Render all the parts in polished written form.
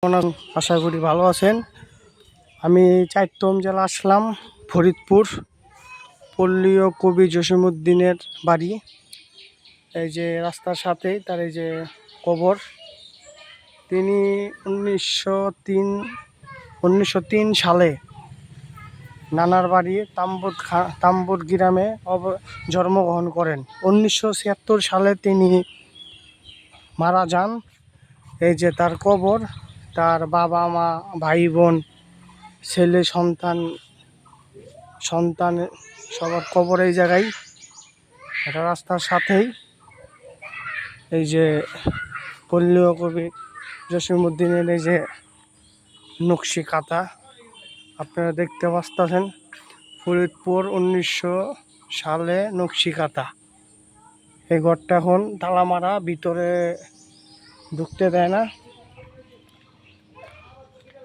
আশা করি ভালো আছেন। আমি চাইরতম জেলা আসলাম, ফরিদপুর। পল্লীয় কবি জসিমউদ্দিনের বাড়ি। এই যে রাস্তার সাথেই তার এই যে কবর। তিনি 1903 সালে নানার বাড়ি তাম্বুর গ্রামে জন্মগ্রহণ করেন। 1976 সালে তিনি মারা যান। এই যে তার কবর, তার বাবা মা, ভাই বোন, ছেলে সন্তান সবার কবর এই জায়গায়। এটা রাস্তার সাথেই এই যে পল্লীয় কবি জসিমউদ্দিনের এই যে নকশি কাঁথা আপনারা দেখতে পাচ্ছেন। ফরিদপুর 1900 সালে নকশি কাঁথা। এই ঘরটা এখন তালা মারা, ভিতরে ঢুকতে দেয় না।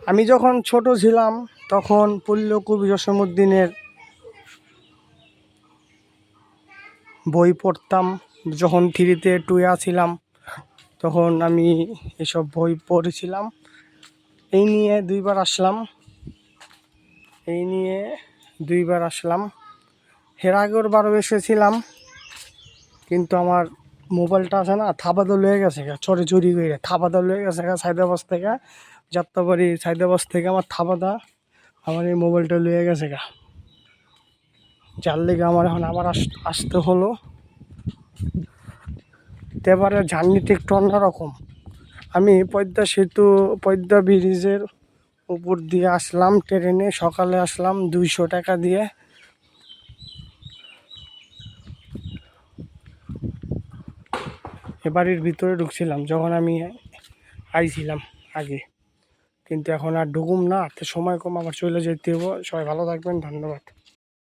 আমি যখন ছোট ছিলাম তখন পল্লীয় কবি জসিমউদ্দিনের বই পড়তাম। যখন 3-তে 2-এ ছিলাম তখন আমি এসব বই পড়েছিলাম। এই নিয়ে দুইবার আসলাম। এর আগের বারও এসেছিলাম, কিন্তু আমার মোবাইলটা আছে না, থাবাদল হয়ে গেছে, চরে চুরি করে থাবাদল হয়ে গেছে সাইদাবাস থেকে, যাত্রাবাড়ি সাইদাবাস থেকে আমার থাবাদা আমার এই মোবাইলটা লয়ে গেছে যার লেগে আমার এখন আবার আসতে হলো। এবারে জার্নিটা একটু অন্যরকম। আমি পদ্মা ব্রিজের উপর দিয়ে আসলাম ট্রেনে, সকালে আসলাম 200 টাকা দিয়ে। এ বাড়ির ভিতরে ঢুকছিলাম যখন আমি আইছিলাম আগে, কিন্তু এখন আর ঢুকুম না, সময় কম, আবার চলে যেতে হবো। সবাই ভালো থাকবেন, ধন্যবাদ।